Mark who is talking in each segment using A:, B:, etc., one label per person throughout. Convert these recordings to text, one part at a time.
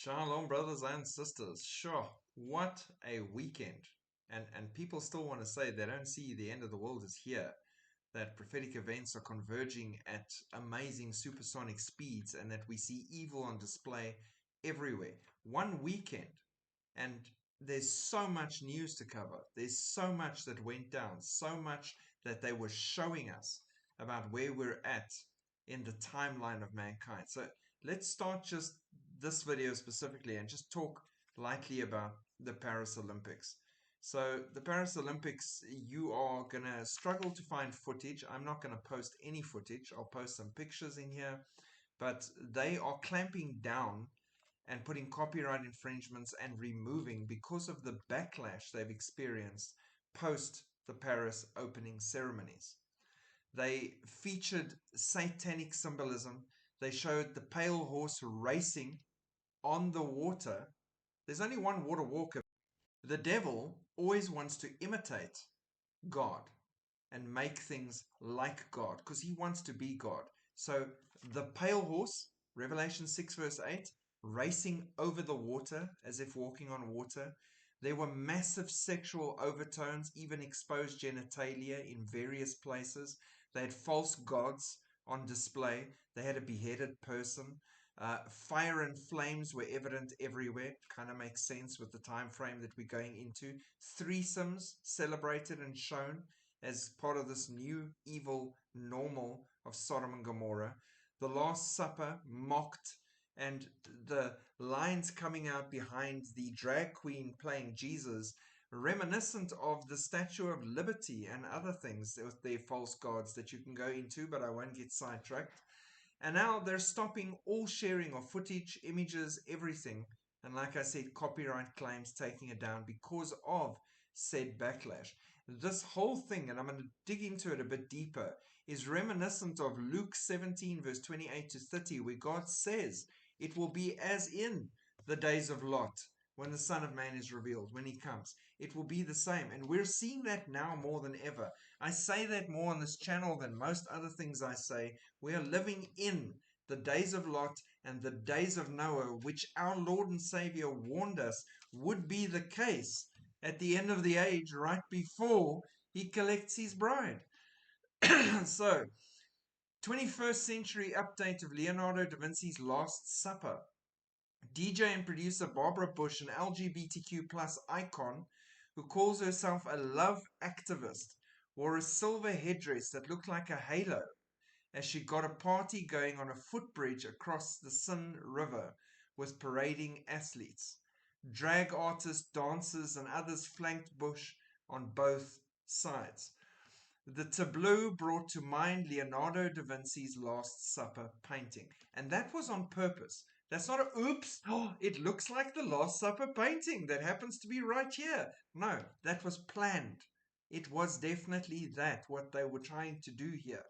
A: Shalom, brothers and sisters. Sure, what a weekend. And people still want to say they don't see the end of the world is here, that prophetic events are converging at amazing supersonic speeds, and that we see evil on display everywhere. One weekend, and there's so much news to cover. There's so much that went down, so much that they were showing us about where we're at in the timeline of mankind. So let's start just this video specifically and just talk lightly about the Paris Olympics. So the Paris Olympics, you are going to struggle to find footage. I'm not going to post any footage. I'll post some pictures in here, but they are clamping down and putting copyright infringements and removing because of the backlash they've experienced post the Paris opening ceremonies. They featured satanic symbolism. They showed the pale horse racing on the water. There's only one water walker. The devil always wants to imitate God and make things like God because he wants to be God. So the pale horse, Revelation 6 verse 8, racing over the water as if walking on water. There were massive sexual overtones, even exposed genitalia in various places. They had false gods on display. They had a beheaded person. Fire and flames were evident everywhere. Kind of makes sense with the time frame that we're going into. Threesomes celebrated and shown as part of this new evil normal of Sodom and Gomorrah. The Last Supper mocked, and the lines coming out behind the drag queen playing Jesus, reminiscent of the Statue of Liberty and other things with their false gods that you can go into, but I won't get sidetracked. And now they're stopping all sharing of footage, images, everything. And like I said, copyright claims taking it down because of said backlash. This whole thing, and I'm going to dig into it a bit deeper, is reminiscent of Luke 17 verse 28 to 30, where God says it will be as in the days of Lot, when the Son of Man is revealed, when he comes. It will be the same. And we're seeing that now more than ever. I say that more on this channel than most other things I say. We are living in the days of Lot and the days of Noah, which our Lord and Savior warned us would be the case at the end of the age, right before he collects his bride. So, 21st century update of Leonardo da Vinci's Last Supper. DJ and producer Barbara Bush, an LGBTQ plus icon who calls herself a love activist, wore a silver headdress that looked like a halo as she got a party going on a footbridge across the Seine River with parading athletes. Drag artists, dancers, and others flanked Bush on both sides. The tableau brought to mind Leonardo da Vinci's Last Supper painting, and that was on purpose. That's not a oops, oh, it looks like the Last Supper painting that happens to be right here. No, that was planned. It was definitely that, what they were trying to do here.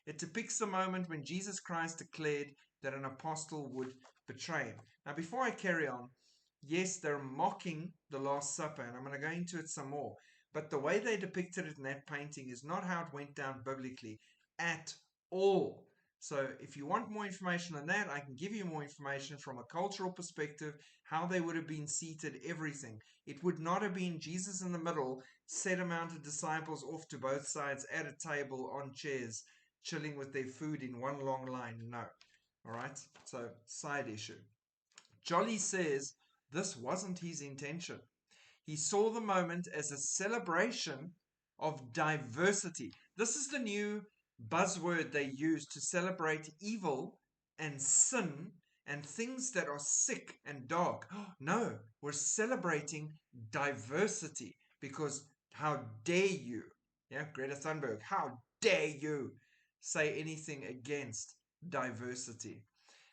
A: It depicts the moment when Jesus Christ declared that an apostle would betray him. Now, before I carry on, yes, they're mocking the Last Supper, and I'm going to go into it some more. But the way they depicted it in that painting is not how it went down biblically at all. So if you want more information on that, I can give you more information from a cultural perspective, how they would have been seated, everything. It would not have been Jesus in the middle, set amount of disciples off to both sides at a table on chairs, chilling with their food in one long line. No. All right. So side issue. Jolly says this wasn't his intention. He saw the moment as a celebration of diversity. This is the new buzzword they use to celebrate evil and sin and things that are sick and dark. No, we're celebrating diversity because how dare you, yeah, Greta Thunberg, how dare you say anything against diversity.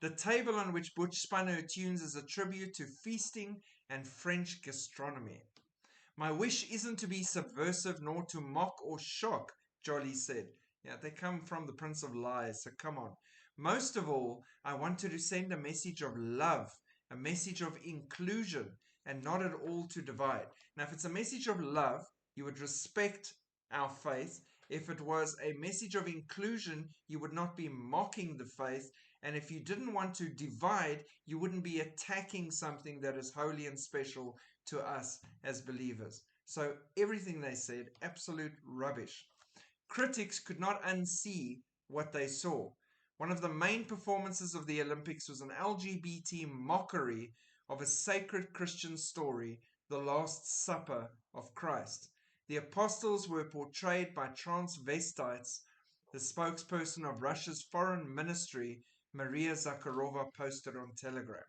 A: The table on which Butch spun her tunes is a tribute to feasting and French gastronomy. My wish isn't to be subversive nor to mock or shock, Jolly said. Yeah, they come from the Prince of Lies, so come on. Most of all, I wanted to send a message of love, a message of inclusion, and not at all to divide. Now, if it's a message of love, you would respect our faith. If it was a message of inclusion, you would not be mocking the faith And if you didn't want to divide, you wouldn't be attacking something that is holy and special to us as believers. So everything they said, absolute rubbish. Critics could not unsee what they saw. One of the main performances of the Olympics was an LGBT mockery of a sacred Christian story, the Last Supper of Christ. The apostles were portrayed by transvestites. The spokesperson of Russia's foreign ministry, Maria Zakharova, posted on Telegram.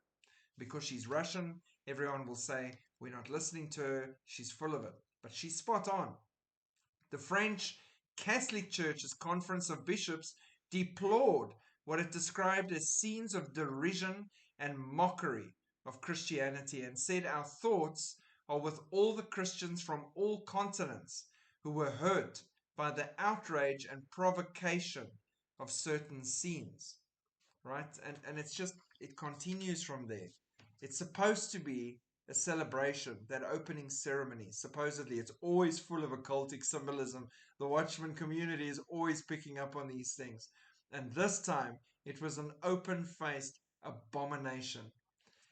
A: Because she's Russian, everyone will say, we're not listening to her, she's full of it. But she's spot on. The French Catholic Church's Conference of Bishops deplored what it described as scenes of derision and mockery of Christianity and said, our thoughts are with all the Christians from all continents who were hurt by the outrage and provocation of certain scenes. Right? And it's just, it continues from there. It's supposed to be a celebration, that opening ceremony. Supposedly, it's always full of occultic symbolism. The Watchman community is always picking up on these things. And this time, it was an open-faced abomination.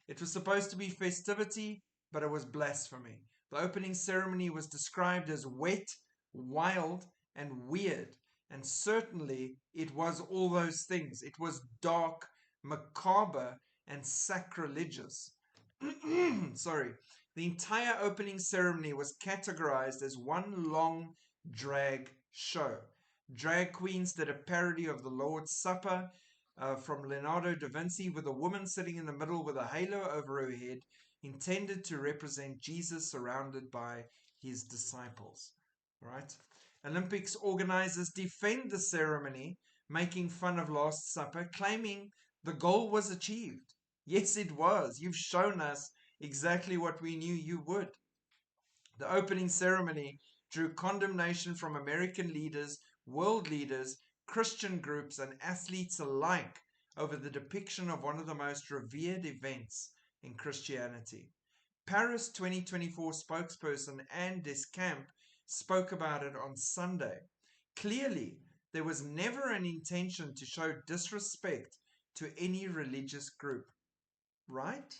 A: It was supposed to be festivity, but it was blasphemy. The opening ceremony was described as wet, wild, and weird. And certainly it was all those things. It was dark, macabre, and sacrilegious. Sorry. The entire opening ceremony was categorized as one long drag show. Drag queens did a parody of the Lord's Supper from Leonardo da Vinci, with a woman sitting in the middle with a halo over her head, intended to represent Jesus surrounded by his disciples. Right? Olympics organizers defend the ceremony, making fun of Last Supper, claiming the goal was achieved. Yes, it was. You've shown us exactly what we knew you would. The opening ceremony drew condemnation from American leaders, world leaders, Christian groups, and athletes alike over the depiction of one of the most revered events in Christianity. Paris 2024 spokesperson Anne Descamps spoke about it on Sunday. Clearly, there was never an intention to show disrespect to any religious group. Right?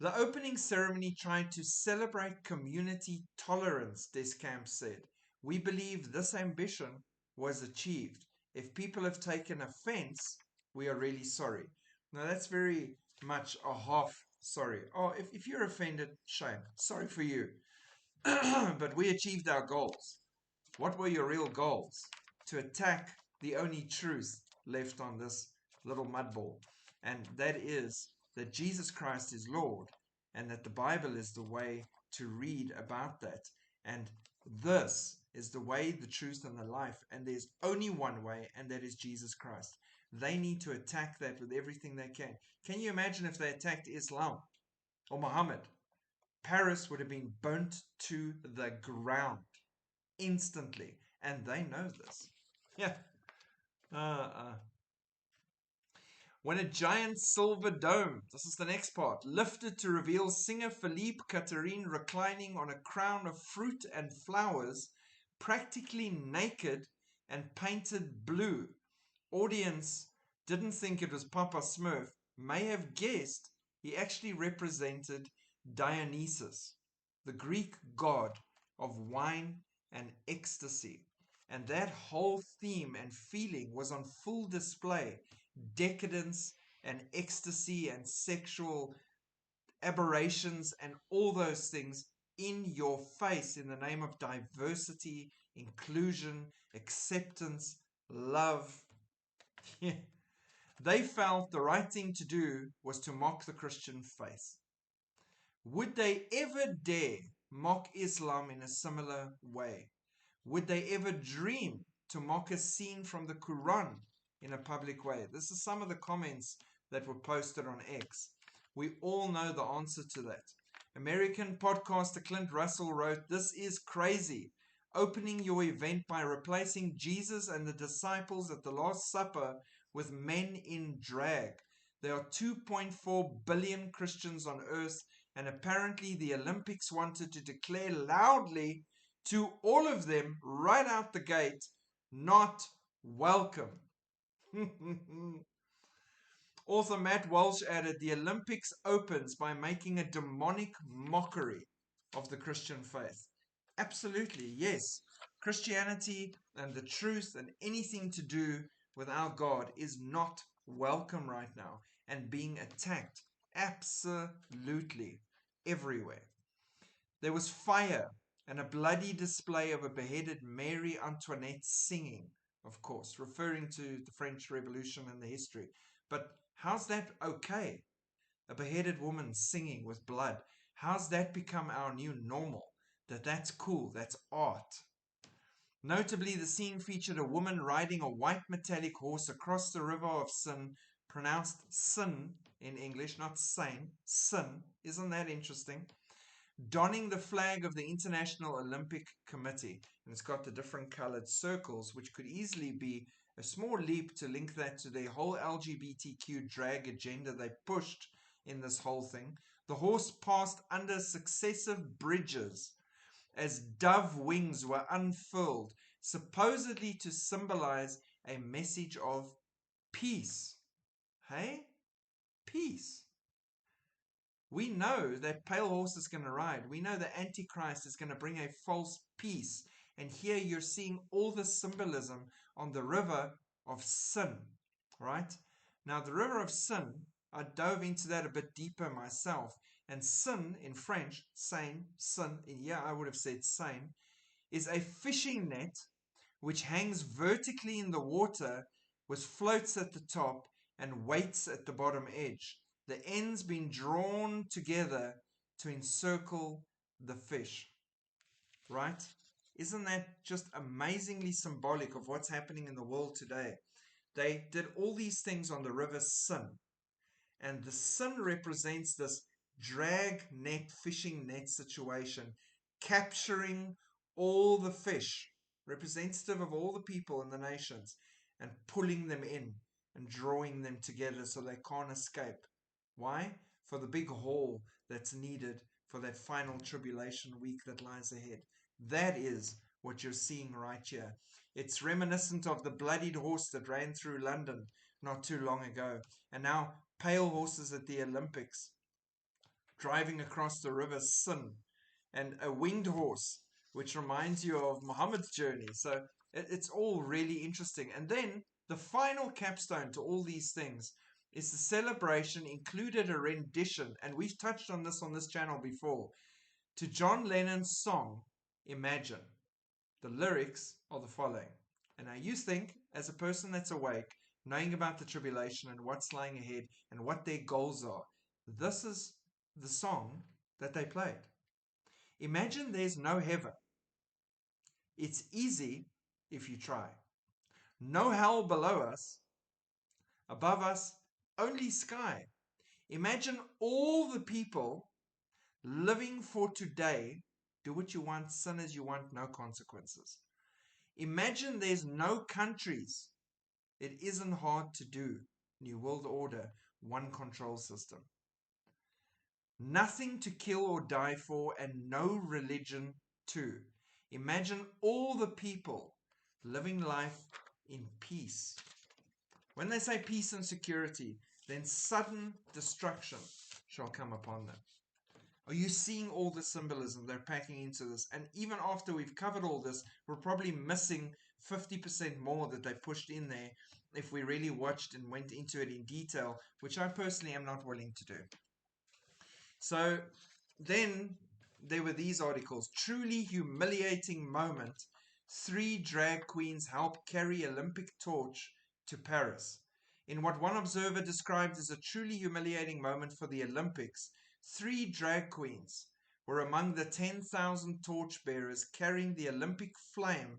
A: The opening ceremony tried to celebrate community tolerance, Descamps said. We believe this ambition was achieved. If people have taken offense, we are really sorry. Now, that's very much a half sorry. Oh, if you're offended, shame. Sorry for you. But we achieved our goals. What were your real goals? To attack the only truth left on this little mudball. And that is that Jesus Christ is Lord, and that the Bible is the way to read about that. And this is the way, the truth, and the life. And there's only one way, and that is Jesus Christ. They need to attack that with everything they can. Can you imagine if they attacked Islam or Muhammad? Paris would have been burnt to the ground instantly. And they know this. Yeah. When a giant silver dome, this is the next part, lifted to reveal singer Philippe Catherine reclining on a crown of fruit and flowers, practically naked and painted blue. Audience didn't think it was Papa Smurf, may have guessed he actually represented Dionysus, the Greek god of wine and ecstasy. And that whole theme and feeling was on full display. Decadence and ecstasy and sexual aberrations and all those things in your face in the name of diversity, inclusion, acceptance, love. They felt the right thing to do was to mock the Christian faith. Would they ever dare mock Islam in a similar way? Would they ever dream to mock a scene from the Quran in a public way? This is some of the comments that were posted on X. We all know the answer to that. American podcaster Clint Russell wrote, "This is crazy. Opening your event by replacing Jesus and the disciples at the Last Supper with men in drag. There are 2.4 billion Christians on earth, and apparently the Olympics wanted to declare loudly to all of them right out the gate, not welcome." Author Matt Walsh added, the Olympics opens by making a demonic mockery of the Christian faith. Absolutely, yes. Christianity and the truth and anything to do with our God is not welcome right now and being attacked absolutely everywhere. There was fire and a bloody display of a beheaded Marie Antoinette singing, of course, referring to the French Revolution and the history. But how's that okay? A beheaded woman singing with blood. How's that become our new normal? That's cool, that's art. Notably, the scene featured a woman riding a white metallic horse across the river of sin, pronounced sin in English, not sane, sin. Isn't that interesting? Donning the flag of the International Olympic Committee. And it's got the different colored circles, which could easily be a small leap to link that to their whole LGBTQ drag agenda they pushed in this whole thing. The horse passed under successive bridges as dove wings were unfurled, supposedly to symbolize a message of peace. Hey? Peace. We know that pale horse is going to ride. We know the Antichrist is going to bring a false peace. And here you're seeing all the symbolism on the river of sin, right? Now, the river of sin, I dove into that a bit deeper myself. And sin in French, sane, sin, I would have said sane, is a fishing net which hangs vertically in the water with floats at the top and weights at the bottom edge. The ends being drawn together to encircle the fish. Right? Isn't that just amazingly symbolic of what's happening in the world today? They did all these things on the river Sin. And the Sin represents this drag net, fishing net situation, capturing all the fish, representative of all the people in the nations, and pulling them in and drawing them together so they can't escape. Why? For the big haul that's needed for that final tribulation week that lies ahead. That is what you're seeing right here. It's reminiscent of the bloodied horse that ran through London not too long ago. And now pale horses at the Olympics driving across the river Sin, and a winged horse, which reminds you of Muhammad's journey. So it's all really interesting. And then the final capstone to all these things is the celebration included a rendition, and we've touched on this channel before, to John Lennon's song, Imagine. The lyrics are the following. And now you think, as a person that's awake, knowing about the tribulation and what's lying ahead and what their goals are, this is the song that they played. Imagine there's no heaven. It's easy if you try. No hell below us. Above us, only sky. Imagine all the people living for today. Do what you want, sin as you want, no consequences. Imagine there's no countries. It isn't hard to do. New World Order, one control system. Nothing to kill or die for, and no religion too. Imagine all the people living life in peace. When they say peace and security, then sudden destruction shall come upon them. Are you seeing all the symbolism they're packing into this? And even after we've covered all this, we're probably missing 50% more that they pushed in there if we really watched and went into it in detail, which I personally am not willing to do. So then there were these articles. Truly humiliating moment. 3 drag queens help carry Olympic torch to Paris. In what one observer described as a truly humiliating moment for the Olympics, 3 drag queens were among the 10,000 torchbearers carrying the Olympic flame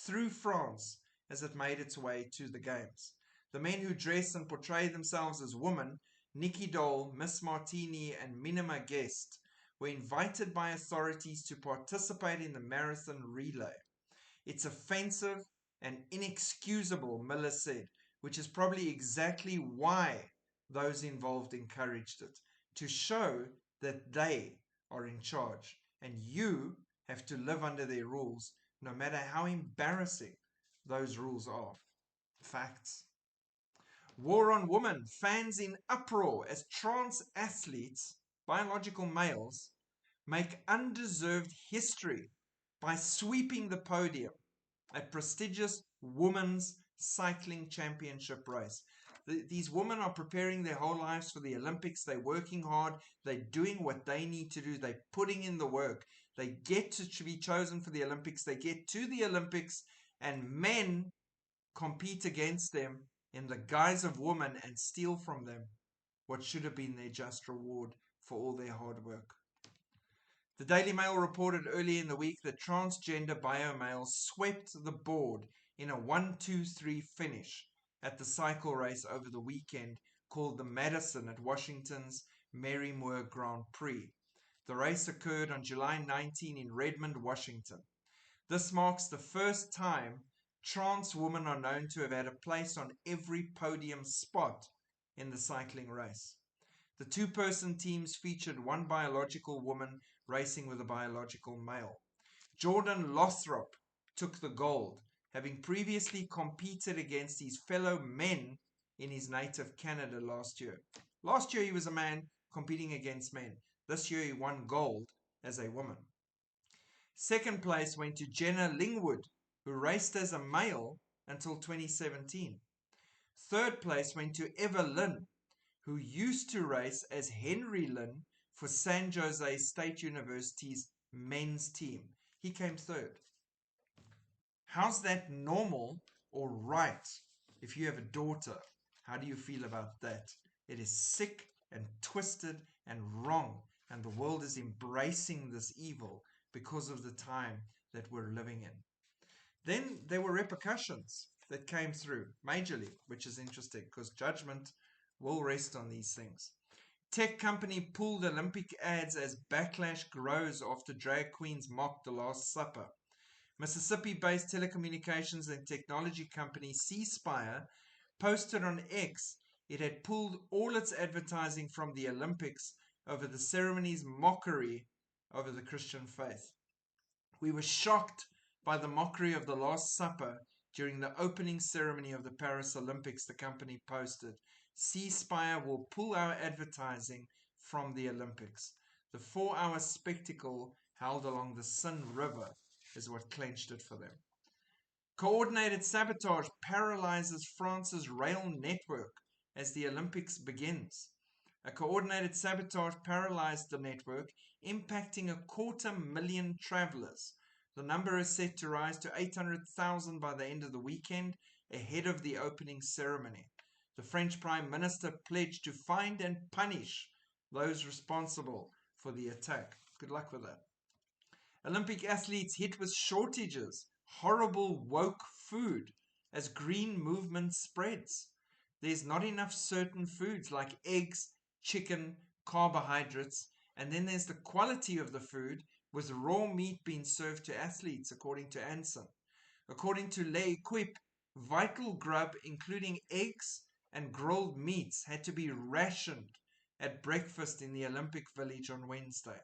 A: through France as it made its way to the Games. The men who dress and portray themselves as women, Nikki Doll, Miss Martini, and Minima Guest, were invited by authorities to participate in the marathon relay. It's offensive and inexcusable, Miller said, which is probably exactly why those involved encouraged it, to show that they are in charge and you have to live under their rules, no matter how embarrassing those rules are. Facts. War on Women, fans in uproar as trans athletes, biological males, make undeserved history by sweeping the podium at prestigious women's cycling championship race. These women are preparing their whole lives for the Olympics. They're working hard. They're doing what they need to do. They're putting in the work. They get to be chosen for the Olympics. They get to the Olympics, and men compete against them in the guise of women and steal from them what should have been their just reward for all their hard work. The Daily Mail reported earlier in the week that transgender bio males swept the board in a 1-2-3 finish at the cycle race over the weekend called the Madison at Washington's Mary Moore Grand Prix. The race occurred on July 19 in Redmond, Washington. This marks the first time trans women are known to have had a place on every podium spot in the cycling race. The two-person teams featured one biological woman racing with a biological male. Jordan Lothrop took the gold, having previously competed against his fellow men in his native Canada last year. Last year he was a man competing against men. This year he won gold as a woman. Second place went to Jenna Lingwood, who raced as a male until 2017. Third place went to Eva Lynn, who used to race as Henry Lynn for San Jose State University's men's team. He came third. How's that normal or right if you have a daughter? How do you feel about that? It is sick and twisted and wrong, and the world is embracing this evil because of the time that we're living in. Then there were repercussions that came through majorly, which is interesting because judgment will rest on these things. Tech company pulled Olympic ads as backlash grows after drag queens mocked the Last Supper. Mississippi-based telecommunications and technology company C-Spire posted on X it had pulled all its advertising from the Olympics over the ceremony's mockery over the Christian faith. We were shocked by the mockery of the Last Supper during the opening ceremony of the Paris Olympics, the company posted. C-Spire will pull our advertising from the Olympics. The 4-hour spectacle held along the Seine River is what clenched it for them. Coordinated sabotage paralyzes France's rail network as the Olympics begins. A coordinated sabotage paralyzed the network, impacting 250,000 travelers. The number is set to rise to 800,000 by the end of the weekend, ahead of the opening ceremony. The French Prime Minister pledged to find and punish those responsible for the attack. Good luck with that. Olympic athletes hit with shortages, horrible woke food as green movement spreads. There's not enough certain foods like eggs, chicken, carbohydrates, and then there's the quality of the food with raw meat being served to athletes, according to Anson. According to L'Equipe, vital grub, including eggs and grilled meats, had to be rationed at breakfast in the Olympic Village on Wednesday.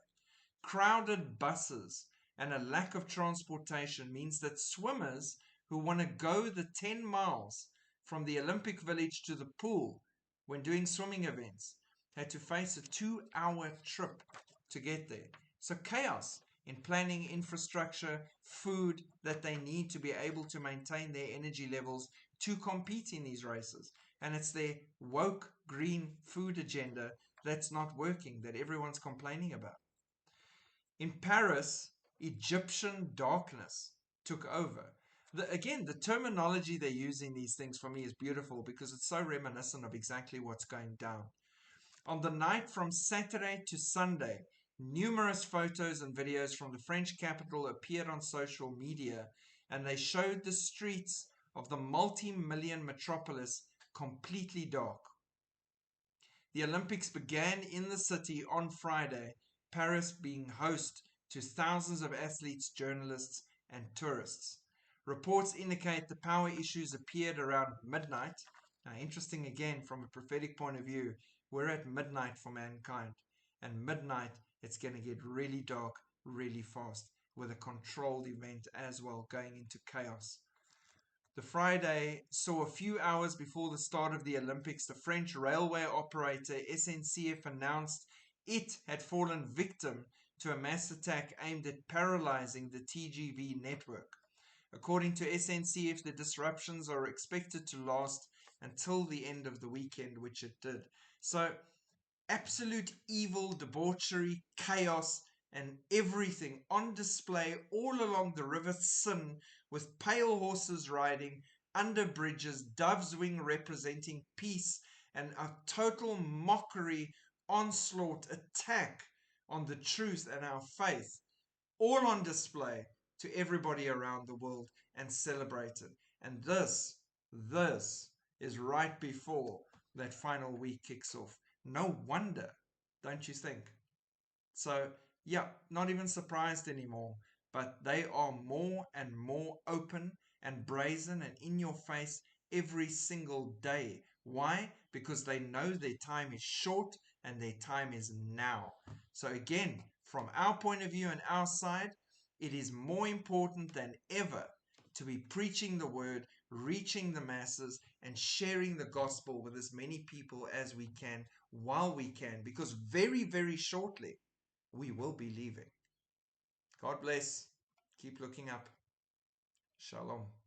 A: Crowded buses and a lack of transportation means that swimmers who want to go the 10 miles from the Olympic Village to the pool when doing swimming events had to face a 2-hour trip to get there. So chaos in planning infrastructure, food that they need to be able to maintain their energy levels to compete in these races. And it's their woke green food agenda that's not working, that everyone's complaining about. In Paris, Egyptian darkness took over. Again, the terminology they use in these things for me is beautiful because it's so reminiscent of exactly what's going down. On the night from Saturday to Sunday, numerous photos and videos from the French capital appeared on social media, and they showed the streets of the multi-million metropolis completely dark. The Olympics began in the city on Friday, Paris being host to thousands of athletes, journalists, and tourists. Reports indicate the power issues appeared around midnight. Now, interesting again from a prophetic point of view, we're at midnight for mankind. And midnight, it's going to get really dark really fast with a controlled event as well going into chaos. The Friday saw a few hours before the start of the Olympics, the French railway operator SNCF announced it had fallen victim to a mass attack aimed at paralyzing the TGV network. According to SNCF, the disruptions are expected to last until the end of the weekend, which it did. So, absolute evil, debauchery, chaos, and everything on display all along the river Sin, with pale horses riding under bridges, dove's wing representing peace, and a total mockery, onslaught, attack on the truth and our faith, all on display to everybody around the world and celebrated. And this is right before that final week kicks off. No wonder, don't you think? So, yeah, not even surprised anymore, but they are more and more open and brazen and in your face every single day. Why? Because they know their time is short and their time is now. So, again, from our point of view and our side, it is more important than ever to be preaching the word, reaching the masses, and sharing the gospel with as many people as we can while we can, because very, very shortly we will be leaving. God bless. Keep looking up. Shalom.